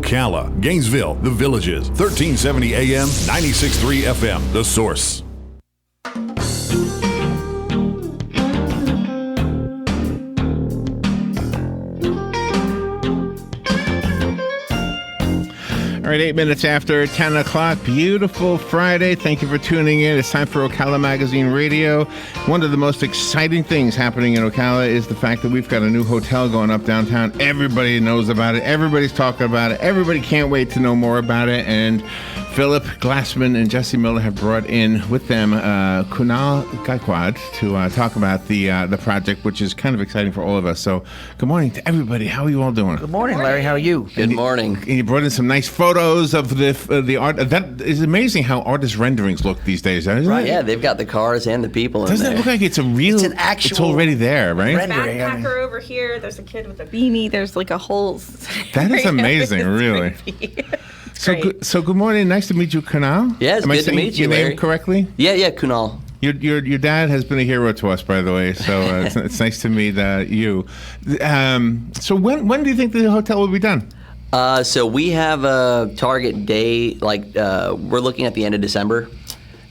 Ocala, Gainesville, The Villages, 1370 AM, 96.3 FM, The Source. All right, 8 minutes after 10 o'clock. Beautiful Friday. Thank you for tuning in. It's time for Ocala Magazine Radio. One of the most exciting things happening in Ocala is the fact that we've got a new hotel going up downtown. Everybody knows about it. Everybody's talking about it. Everybody can't wait to know more about it. And Philip Glassman and Jessi Miller have brought in with them Kunal Gaekwad to talk about the project, which is kind of exciting for all of us. So good morning to everybody. How are you all doing? Good morning, Larry. How are you? Good morning. And you brought in some nice photos of the art. That is amazing how artist renderings look these days, isn't it? Yeah, they've got the cars and the people in Doesn't there. it look like it's a real? It's an actual. It's already there, right? rendering. Backpacker over here. There's a kid with a beanie. There's like a whole. That is amazing, really. So good morning. Nice to meet you, Kunal. Yeah, it's Am I good to saying meet you, your name Larry. correctly? Yeah, Kunal. Your dad has been a hero to us, by the way. So it's nice to meet you. So when do you think the hotel will be done? So we have a target day, we're looking at the end of December,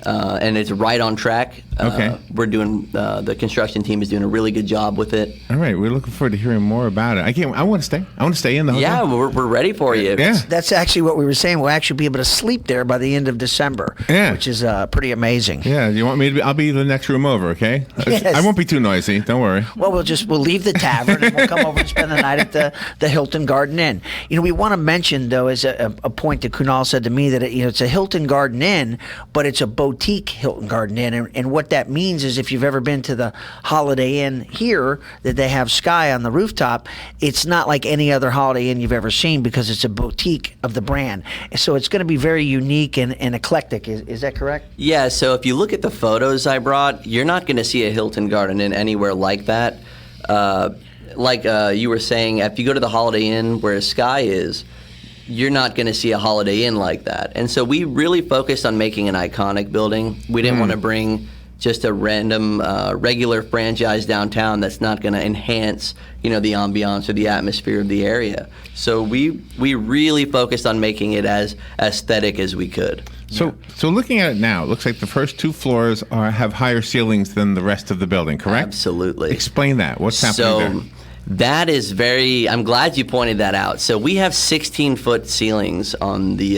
and it's right on track. Okay. We're doing, the construction team is doing a really good job with it. All right, we're looking forward to hearing more about it. I want to stay. I want to stay in the hotel. Yeah, we're ready for you. Yeah. That's actually what we were saying. We'll actually be able to sleep there by the end of December, which is pretty amazing. Yeah, you want me to be? I'll be the next room over, okay? Yes. I won't be too noisy. Don't worry. Well, we'll leave the tavern and we'll come over and spend the night at the Hilton Garden Inn. You know, we want to mention though, as a point that Kunal said to me, that it's a Hilton Garden Inn, but it's a boutique Hilton Garden Inn, and what that means is if you've ever been to the Holiday Inn here, that they have sky on the rooftop, it's not like any other Holiday Inn you've ever seen because it's a boutique of the brand. So it's going to be very unique and eclectic. Is that correct? Yeah, so if you look at the photos I brought, you're not going to see a Hilton Garden Inn anywhere like that. You were saying, if you go to the Holiday Inn where Sky is, you're not going to see a Holiday Inn like that. And so we really focused on making an iconic building. We didn't want to bring just a random, regular franchise downtown that's not going to enhance, the ambiance or the atmosphere of the area. So we really focused on making it as aesthetic as we could. So looking at it now, it looks like the first two floors have higher ceilings than the rest of the building, correct? Absolutely. Explain that. What's happening there? That is I'm glad you pointed that out. So we have 16-foot ceilings on the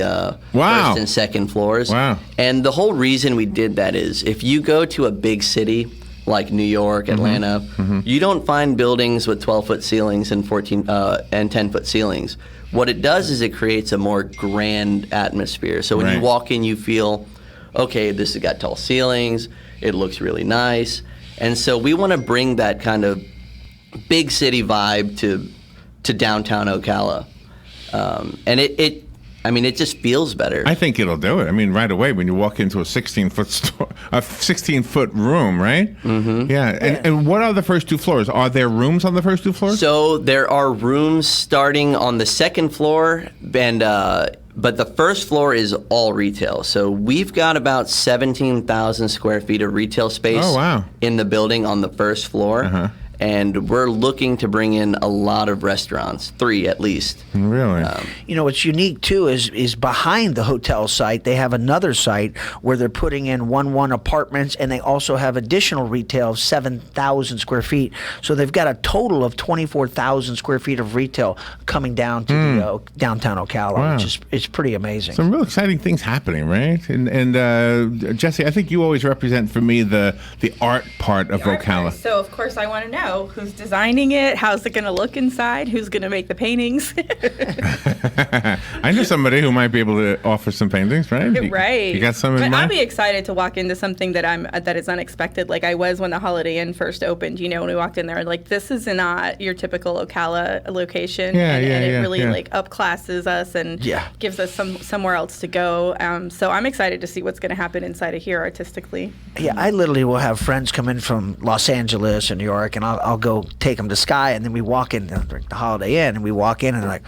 first and second floors. Wow. And the whole reason we did that is if you go to a big city like New York, Atlanta, you don't find buildings with 12-foot ceilings and 10-foot ceilings. What it does is it creates a more grand atmosphere. So when you walk in, you feel, okay, this has got tall ceilings, it looks really nice. And so we want to bring that kind of big city vibe to downtown Ocala, and it just feels better. I think it'll do it. I mean, right away when you walk into a 16-foot room, right? Mm-hmm. Yeah. And what are the first two floors? Are there rooms on the first two floors? So there are rooms starting on the second floor, and but the first floor is all retail. So we've got about 17,000 square feet of retail space in the building on the first floor. Uh-huh. And we're looking to bring in a lot of restaurants, 3 at least. Really? What's unique too is behind the hotel site, they have another site where they're putting in 1 apartments, and they also have additional retail of 7,000 square feet. So they've got a total of 24,000 square feet of retail coming down to the downtown Ocala, which is it's pretty amazing. Some real exciting things happening, right? And Jessi, I think you always represent for me the art part of Ocala. So of course I want to know who's designing it, how's it going to look inside, who's going to make the paintings. I know somebody who might be able to offer some paintings, right? Right. You got some in mind? I'll be excited to walk into something that is unexpected, like I was when the Holiday Inn first opened. When we walked in there, like, this is not your typical Ocala location, and it really upclasses us and gives us somewhere else to go. So I'm excited to see what's going to happen inside of here artistically. Yeah, I literally will have friends come in from Los Angeles and New York, and I'll go take them to Sky, and then we walk in the Holiday Inn, and we walk in, and they're like,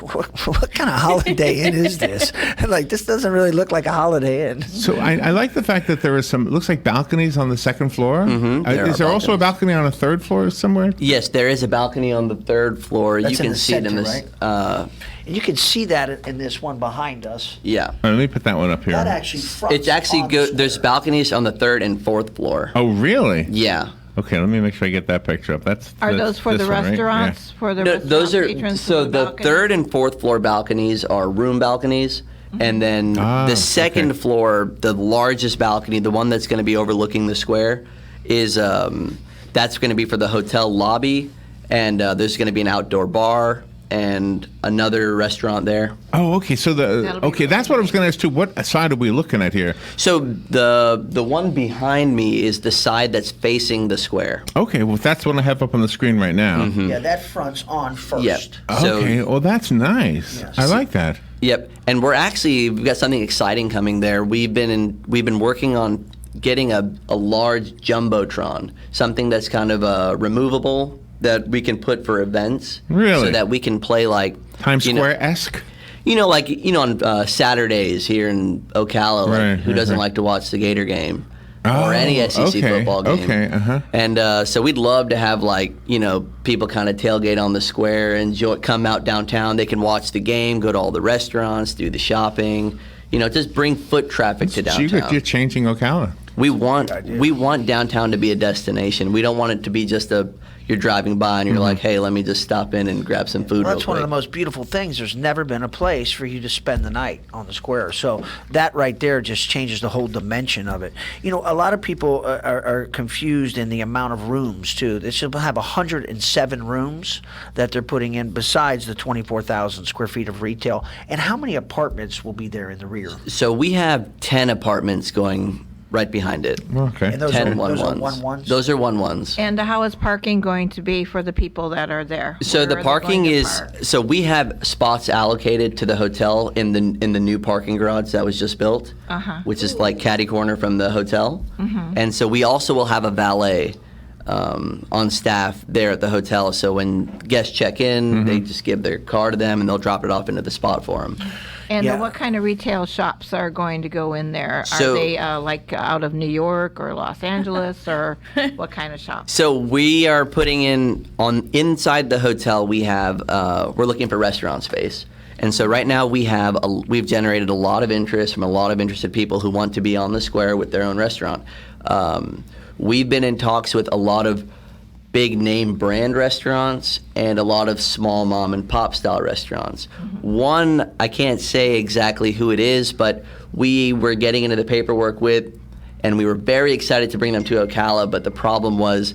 what kind of Holiday Inn is this? Like, this doesn't really look like a Holiday Inn. So I like the fact that there is some, it looks like balconies on the second floor. Is there also a balcony on a third floor somewhere? Yes, there is a balcony on the third floor. That's you can in the see center, it in this. right? And you can see that in this one behind us. Yeah. Let me put that one up here. That actually fronts It's actually on the good. There's square. balconies on the third and fourth floor. Oh, really? Yeah. Okay, let me make sure I get that picture up. Are those for the this one, right? restaurants? For the No, restaurant those are patrons so for the balcony? third and fourth floor balconies are room balconies, and then the second okay. floor, the largest balcony, the one that's going to be overlooking the square, is that's going to be for the hotel lobby, and there's going to be an outdoor bar and another restaurant there. Oh, okay. So That'll be that's what I was going to ask too. What side are we looking at here? So the one behind me is the side that's facing the square. Okay, well that's what I have up on the screen right now. Yeah, that fronts on first. Yep. Okay, well that's nice. Yes. I like that. Yep, and we've got something exciting coming there. We've been working on getting a large jumbotron, something that's kind of removable that we can put for events. Really? So that we can play like Times you know- Square-esque? on Saturdays here in Ocala, like, Right, who right, doesn't right. like to watch the Gator game Oh, or any SEC okay, football game? okay, uh-huh. And so we'd love to have people kind of tailgate on the square, come out downtown. They can watch the game, go to all the restaurants, do the shopping. Just bring foot traffic to So downtown. you're changing Ocala. We want downtown to be a destination. We don't want it to be just you're driving by and you're like, hey, let me just stop in and grab some food Well, real that's one of the quick. most beautiful things. There's never been a place for you to spend the night on the square. So that right there just changes the whole dimension of it. A lot of people are confused in the amount of rooms, too. They should have 107 rooms that they're putting in besides the 24,000 square feet of retail. And how many apartments will be there in the rear? So we have 10 apartments going right behind it. Okay. And those 10 are one-ones. 1-1s? Those are 1-1s. And how is parking going to be for the people that are there? So Where the are they parking going to is park? so we have spots allocated to the hotel in the new parking garage that was just built, which is like catty corner from the hotel. And so we also will have a valet on staff there at the hotel. So when guests check in, they just give their car to them and they'll drop it off into the spot for them. And Yeah. what kind of retail shops are going to go in there? So- Are they like out of New York or Los Angeles, or what kind of shops? So we are putting inside the hotel. We have we're looking for restaurant space, and so right now we've generated a lot of interest from a lot of interested people who want to be on the square with their own restaurant. We've been in talks with a lot of big name brand restaurants and a lot of small mom and pop style restaurants. One, I can't say exactly who it is, but we were getting into the paperwork with, and we were very excited to bring them to Ocala, but the problem was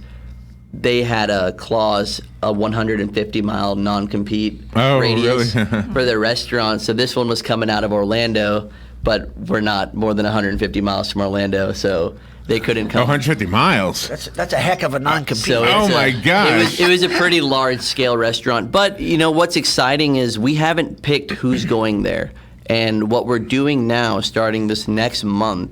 they had a clause, a 150-mile non-compete Oh, radius really? for their restaurant. So this one was coming out of Orlando, but we're not more than 150 miles from Orlando, so they couldn't come. 150 miles. That's a heck of a non-compete. So Oh it's my gosh. It was a pretty large scale restaurant. But what's exciting is we haven't picked who's going there. And what we're doing now, starting this next month,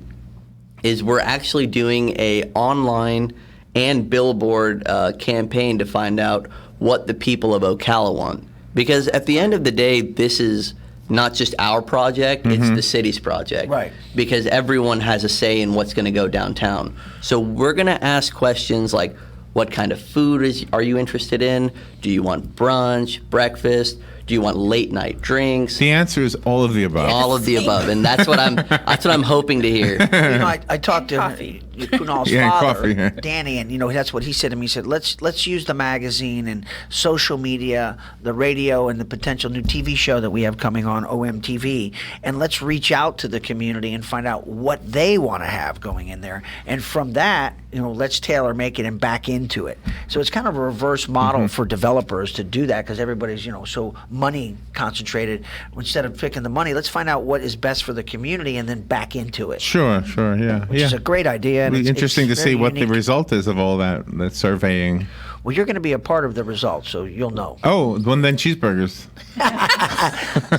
is we're actually doing a online and billboard campaign to find out what the people of Ocala want. Because at the end of the day, this is not just our project, it's the city's project. Right. Because everyone has a say in what's going to go downtown. So we're going to ask questions like, what kind of food are you interested in? Do you want brunch, breakfast? Do you want late night drinks? The answer is all of the above. All of the above, and that's what I'm hoping to hear. I talked to coffee. Kunal's Yeah, and father, coffee, yeah. Danny, and that's what he said to me. He said, "Let's use the magazine and social media, the radio, and the potential new TV show that we have coming on OMTV, and let's reach out to the community and find out what they want to have going in there, and from that, let's tailor make it and back into it. So it's kind of a reverse model for developers to do that because everybody's so money concentrated. Instead of picking the money, let's find out what is best for the community and then back into it." Sure, yeah. Which is a great idea. It'll be interesting to see very what the unique. result is of all that surveying. Well, you're going to be a part of the results, so you'll know. Oh, well, then cheeseburgers.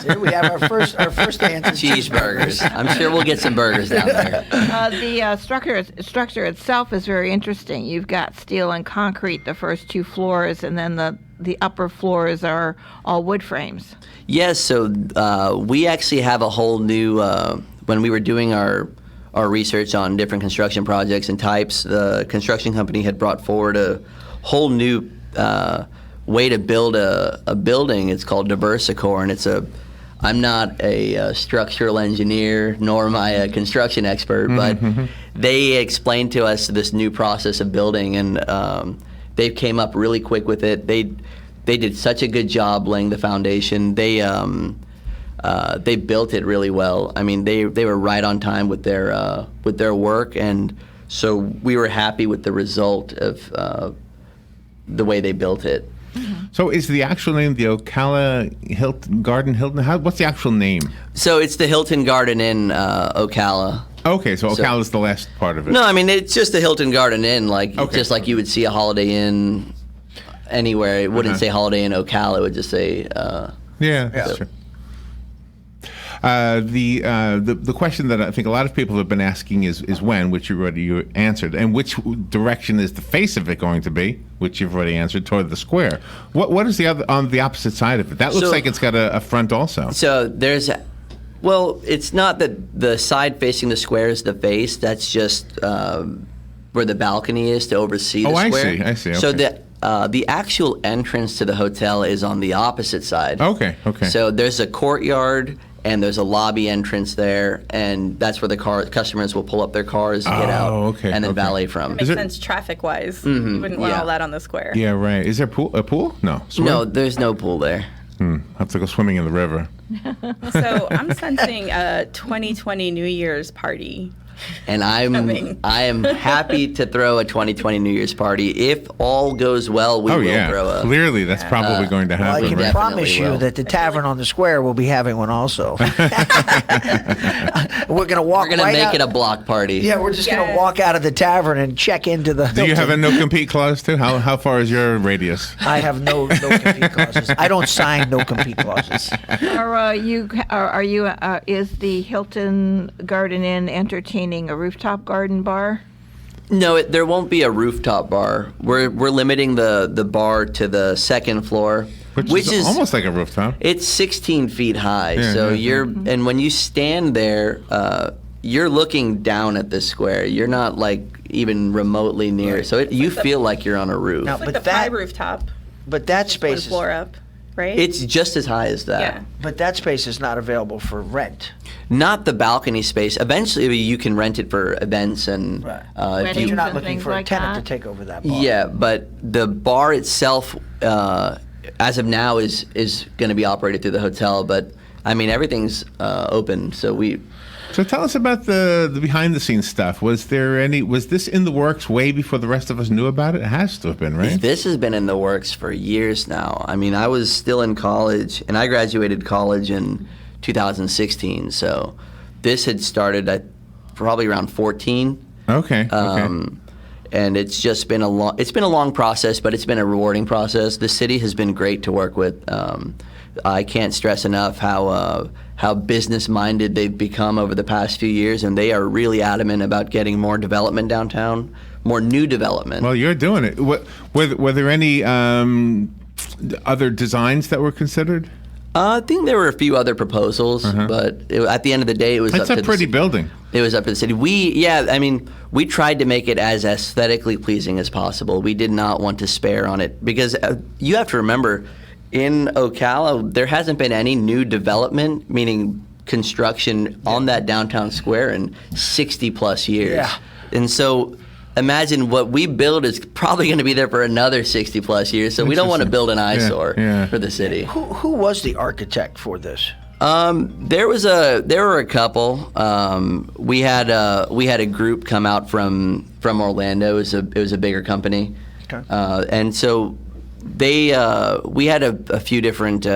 See, we have our first answer. Cheeseburgers. I'm sure we'll get some burgers down there. The structure itself is very interesting. You've got steel and concrete, the first 2 floors, and then the upper floors are all wood frames. Yes, so we actually have a whole new, when we were doing our research on different construction projects and types, the construction company had brought forward a whole new way to build a building. It's called Diversicore, and I'm not a structural engineer, nor am I a construction expert, but they explained to us this new process of building, and they came up really quick with it. They did such a good job laying the foundation. They built it really well. I mean, they were right on time with their work, and so we were happy with the result of the way they built it. So is the actual name the Ocala Hilton? What's the actual name? So it's the Hilton Garden in Ocala. Okay, so Ocala's the last part of it. No, I mean, it's just the Hilton Garden Inn, Okay. just like you would see a Holiday Inn anywhere. It wouldn't say Holiday Inn Ocala. It would just say... Yeah, that's true. The question that I think a lot of people have been asking is when, which you already answered, and which direction is the face of it going to be, which you've already answered, toward the square. What is the other on the opposite side of it? That looks like it's got a front also. So there's... Well, it's not that the side facing the square is the face. That's just where the balcony is to oversee the square. I see. Okay. So the actual entrance to the hotel is on the opposite side. Okay. So there's a courtyard and there's a lobby entrance there, and that's where the customers will pull up their cars, get out, and then valet from. It makes sense traffic-wise. You wouldn't want all that on the square. Yeah, right. Is there a pool? No. Swim? No, there's no pool there. I have to go swimming in the river. So I'm sensing a 2020 New Year's party. And I am happy to throw a 2020 New Year's party. If all goes well, we will throw a... Clearly, that's probably going to happen. Well, I can promise you that the Tavern on the Square will be having one also. We're going to walk. We're going to make it a block party. Yeah, we're just going to walk out of the tavern and check into the. Do you have a no-compete clause too? How far is your radius? I have no compete clauses. I don't sign no compete clauses. Is the Hilton Garden Inn entertaining a rooftop garden bar? No, there won't be a rooftop bar. We're limiting the bar to the second floor, which is almost like a rooftop. It's 16 feet high, and when you stand there, you're looking down at the square. You're not like even remotely near, so you feel like you're on a roof. It's like the pie rooftop. But that space is one floor up, right? It's just as high as that. Yeah. But that space is not available for rent. Not the balcony space. Eventually, you can rent it for events and But you're not looking for a tenant to take over that bar. Yeah, but the bar itself, as of now, is going to be operated through the hotel. But I mean, everything's open, so we. So tell us about the behind-the-scenes stuff. Was this in the works way before the rest of us knew about it? It has to have been, right? This has been in the works for years now. I mean, I was still in college, and I graduated college in 2016. So this had started at probably around 14. Okay. And it's just been a long process, but it's been a rewarding process. The city has been great to work with. I can't stress enough how business-minded they've become over the past few years, and they are really adamant about getting more development downtown, more new development. Well, you're doing it. Were there any other designs that were considered? I think there were a few other proposals, but at the end of the day, it was It's up a to pretty building. It was up to the city. We tried to make it as aesthetically pleasing as possible. We did not want to spare on it because you have to remember, in Ocala, there hasn't been any new development, meaning construction, on that downtown square in 60 plus years. Yeah. And so imagine what we build is probably going to be there for another 60 plus years. So we don't want to build an eyesore for the city. Who was the architect for this? There were a couple. We had a group come out from Orlando. It was a bigger company. Okay. And so we had a few different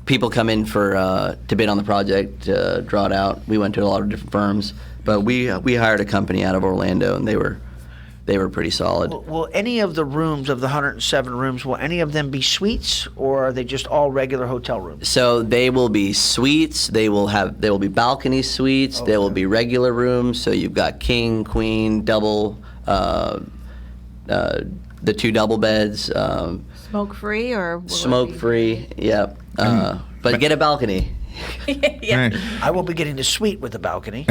people come in to bid on the project, draw it out. We went to a lot of different firms, But we hired a company out of Orlando, and they were pretty solid. Will any of the rooms, of the 107 rooms, will any of them be suites, or are they just all regular hotel rooms? So they will be suites. They will be balcony suites. Okay. There will be regular rooms. So you've got king, queen, double, the 2 double beds. Smoke free or will it Smoke be- free. Yep. But get a balcony. Yeah. Right. I will be getting the suite with the balcony,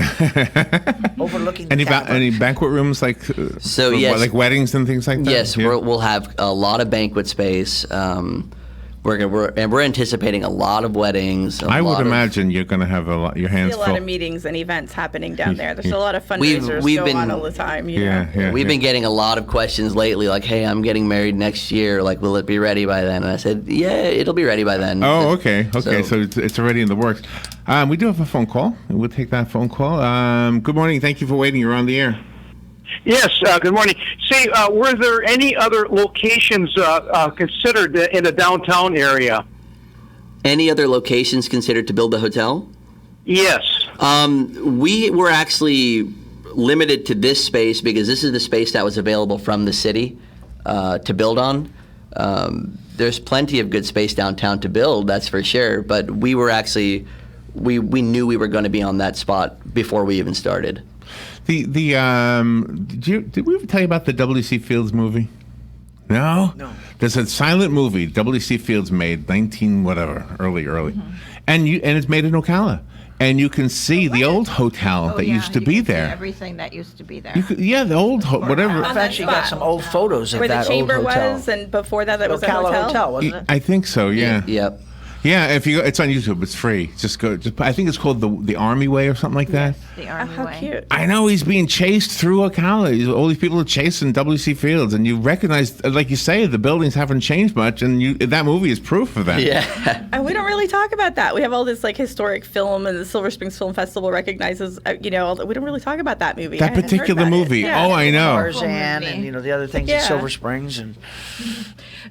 overlooking the Any cavern. any banquet rooms like So, for, yes. like weddings and things like that? Yes, Yeah. we'll have a lot of banquet space. We're anticipating a lot of weddings. I would imagine you're going to have your See hands a lot full. of meetings and events happening down there. There's a lot of We've fundraisers going on been- all the time. You Yeah, know? yeah. We've yeah. been getting a lot of questions lately, like, "Hey, I'm getting married next year. Like, will it be ready by then?" And I said, "Yeah, it'll be ready by then." Oh, okay. So So- it's already in the works. We do have a phone call. We'll take that phone call. Good morning. Thank you for waiting. You're on the air. Yes, good morning. Say, were there any other locations considered in the downtown area? Any other locations considered to build the hotel? Yes. We were actually limited to this space because this is the space that was available from the city to build on. There's plenty of good space downtown to build, that's for sure. But we were actually, we knew we were going to be on that spot before we even started. Did we ever tell you about the W.C. Fields movie? No. There's a silent movie W.C. Fields made, 19 whatever, early, and it's made in Ocala, and you can see the old hotel Oh, that yeah, used to you be can see there. Everything that used to be there. The old whatever. I've actually got some old photos of Where the that chamber old hotel. was, and before that, was a Ocala hotel. Hotel, wasn't it? I think so. Yeah. Yep. Yeah. If you go, it's on YouTube. It's free. Just go. I think it's called the Army Way or something like that. The Oh, Army how Way. cute. I know he's being chased through Ocala. All these people are chasing W.C. Fields, and you recognize, like you say, the buildings haven't changed much, and that movie is proof of that. Yeah. And we don't really talk about that. We have all this like historic film, and the Silver Springs Film Festival recognizes, we don't really talk about that movie. That I hadn't heard particular about it. movie. Yeah. Oh, I know. Tarzan movie. and the other things Yeah. in Silver Springs and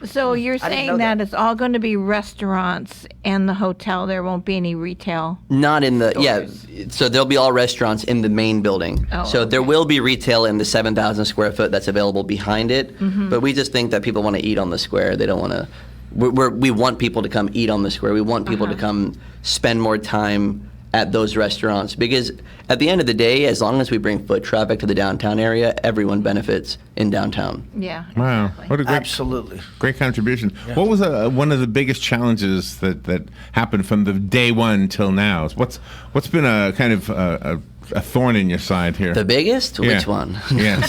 So you're I didn't saying know that that. it's all going to be restaurants and the hotel. There won't be any retail. Not in the So there'll be all restaurants in the main building. Oh, so there okay. will be retail in the 7,000 square foot that's available behind it. Mm-hmm. But we just think that people want to eat on the square. They don't want to. We want people to come eat on the square. We want people Uh-huh. to come spend more time at those restaurants because at the end of the day, as long as we bring foot traffic to the downtown area, everyone benefits in downtown. Yeah. Wow, exactly. what a absolutely. great contribution. What was one of the biggest challenges that happened from the day one till now? What's been a kind of a thorn in your side here? The biggest? Yeah. Which one? Yeah.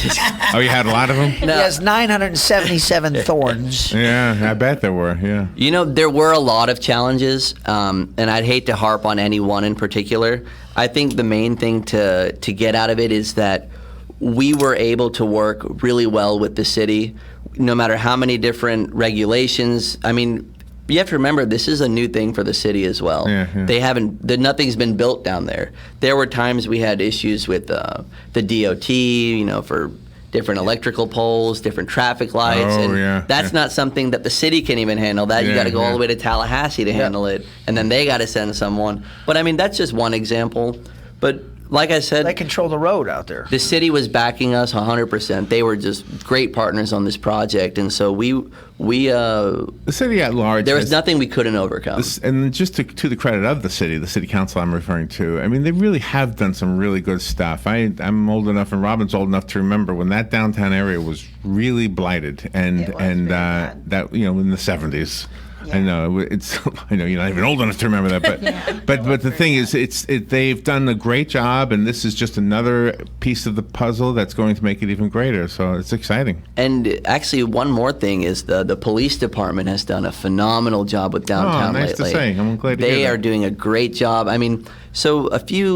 Oh, you had a lot of them? He has 977 thorns. Yeah, I bet there were. Yeah. You know, there were a lot of challenges, and I'd hate to harp on any one in particular. I think the main thing to get out of it is that we were able to work really well with the city, no matter how many different regulations. I mean, you have to remember this is a new thing for the city as well. Yeah. Nothing's been built down there. There were times we had issues with the DOT, for different electrical poles, different traffic lights, Oh, and yeah, that's yeah. not something that the city can even handle. That you Yeah, got to go all yeah. the way to Tallahassee to handle it, and then they got to send someone. But I mean, that's just one example. But like I said, They control the road out there. the city was backing us 100%. They were just great partners on this project, and so we The city at large. there was has- nothing we couldn't overcome. And just to the credit of the city council I'm referring to, I mean, they really have done some really good stuff. I'm old enough, and Robin's old enough to remember when that downtown area was really blighted, and It was and very bad. that in the 70s. I know it's. I know you're not even old enough to remember that, but but the thing is, they've done a great job, and this is just another piece of the puzzle that's going to make it even greater. So it's exciting. And actually, one more thing is the police department has done a phenomenal job with downtown nice to lately. say. I'm glad to hear They that. are doing a great job. I mean, so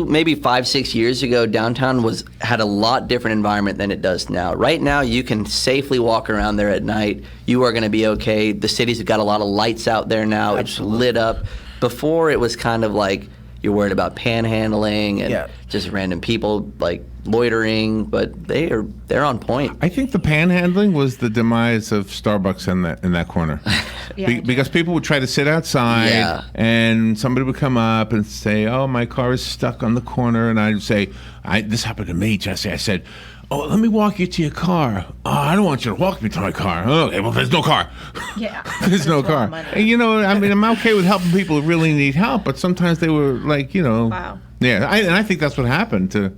maybe 5-6 years ago, downtown had a lot different environment than it does now. Right now, you can safely walk around there at night. You are going to be okay. The city's got a lot of lights out there now. Absolutely. It's lit up. Before, it was kind of like, you're worried about panhandling and just random people like loitering, but they're on point. I think the panhandling was the demise of Starbucks in that corner. Because people would try to sit outside and somebody would come up and say, "Oh, my car is stuck on the corner," and I'd say, "This happened to me, Jessi." I said, "Oh, let me walk you to your car." "Oh, I don't want you to walk me to my car." "Okay, well, there's no car." Yeah. There's no car. And, I mean, I'm okay with helping people who really need help, but sometimes they were like, Wow. Yeah, and I think that's what happened to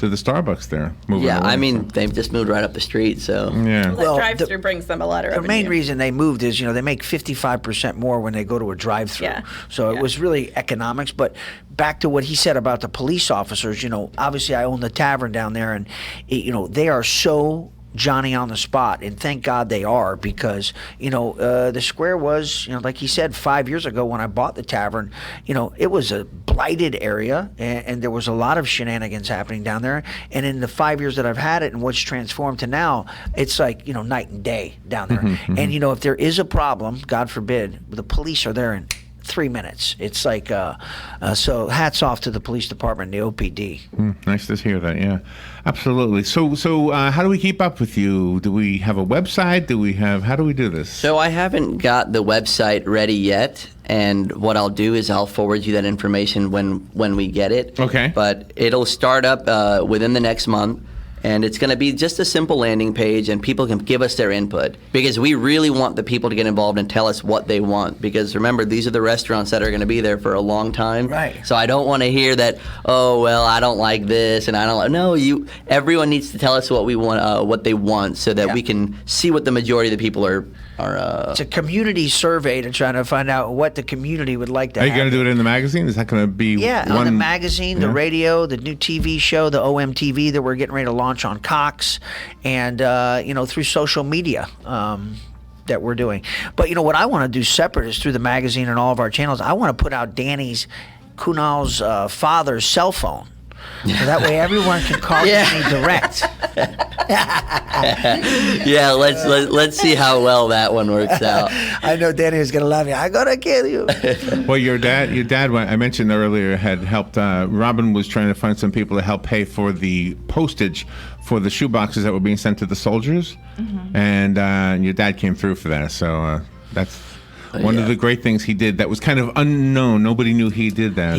the Starbucks there. I mean, they've just moved right up the street, so. Yeah. Well, the drive-thru brings them a lot of revenue. The main reason they moved is, they make 55% more when they go to a drive-thru. Yeah. So it was really economics. But back to what he said about the police officers, obviously I own the tavern down there, and, they are so Johnny on the spot, and thank God they are, because the square was, like he said, 5 years ago when I bought the tavern, it was a blighted area, and there was a lot of shenanigans happening down there. And in the 5 years that I've had it and what's transformed to now, it's like night and day down there. And if there is a problem, God forbid, the police are there in 3 minutes. It's like so hats off to the police department and the OPD. Nice to hear that. Yeah, absolutely. So how do we keep up with you? Do we have a website? How do we do this? So I haven't got the website ready yet, and what I'll do is I'll forward you that information when we get it. Okay. But it'll start up within the next month. And it's going to be just a simple landing page, and people can give us their input, because we really want the people to get involved and tell us what they want. Because remember, these are the restaurants that are going to be there for a long time. Right. So I don't want to hear that, "Oh, well, I don't like this," and I don't like. No, everyone needs to tell us what we want, what they want, so that we can see what the majority of the people are. It's a community survey to try to find out what the community would like to have. Are you going to do it in the magazine? Is that going to be on the magazine, the radio, the new TV show, the OMTV that we're getting ready to launch on Cox, and through social media that we're doing. But what I want to do separate is through the magazine and all of our channels. I want to put out Kunal's father's cell phone. So that way everyone can call Danny direct. Yeah, let's see how well that one works out. I know Danny is going to love you. I'm going to kill you. Well, your dad, I mentioned earlier, had helped. Robin was trying to find some people to help pay for the postage for the shoeboxes that were being sent to the soldiers, and your dad came through for that. So that's one of the great things he did. That was kind of unknown. Nobody knew he did that.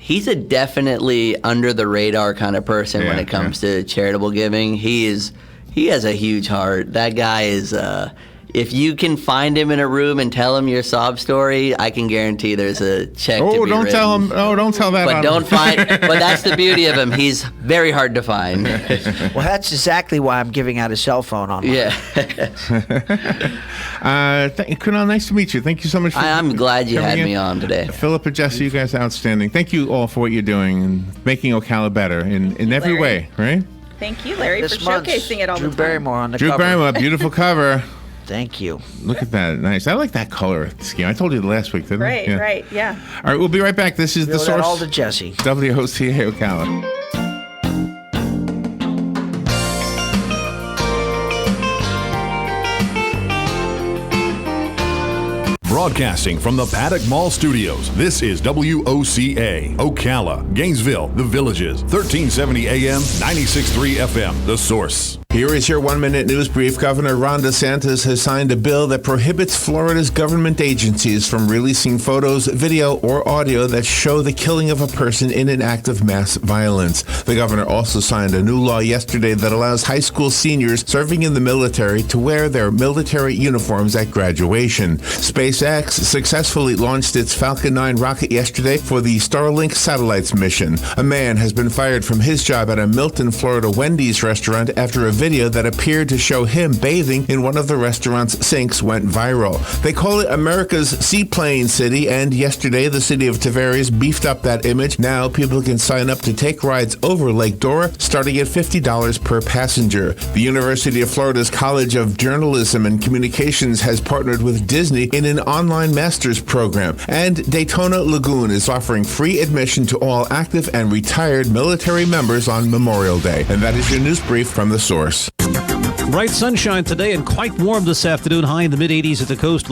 He's a definitely under the radar kind of person when it comes to charitable giving. He has a huge heart. That guy is. If you can find him in a room and tell him your sob story, I can guarantee there's a check to be written. Tell him. Oh, don't tell that. But but that's the beauty of him. He's very hard to find. Well, that's exactly why I'm giving out a cell phone online. Yeah. Kunal, nice to meet you. Thank you so much. I'm glad you had me on today. Philip and Jessi, you guys are outstanding. Thank you all for what you're doing and making Ocala better in every way, right? Thank you, Larry, for showcasing it all the time. Drew Barrymore on the cover. Drew Barrymore, beautiful cover. Thank you. Look at that. Nice. I like that color scheme. I told you last week, didn't I? Right, yeah. All right, we'll be right back. This is The Source. All to Jessi. WOCA Ocala. Broadcasting from the Paddock Mall Studios, this is WOCA, Ocala, Gainesville, The Villages, 1370 AM, 96.3 FM, The Source. Here is your 1-minute news brief. Governor Ron DeSantis has signed a bill that prohibits Florida's government agencies from releasing photos, video, or audio that show the killing of a person in an act of mass violence. The governor also signed a new law yesterday that allows high school seniors serving in the military to wear their military uniforms at graduation. SpaceX successfully launched its Falcon 9 rocket yesterday for the Starlink satellites mission. A man has been fired from his job at a Milton, Florida Wendy's restaurant after a video that appeared to show him bathing in one of the restaurant's sinks went viral. They call it America's Seaplane City, and yesterday the city of Tavares beefed up that image. Now people can sign up to take rides over Lake Dora, starting at $50 per passenger. The University of Florida's College of Journalism and Communications has partnered with Disney in an online master's program, and Daytona Lagoon is offering free admission to all active and retired military members on Memorial Day. And that is your news brief from The Source. Bright sunshine today and quite warm this afternoon, high in the mid-80s at the coast.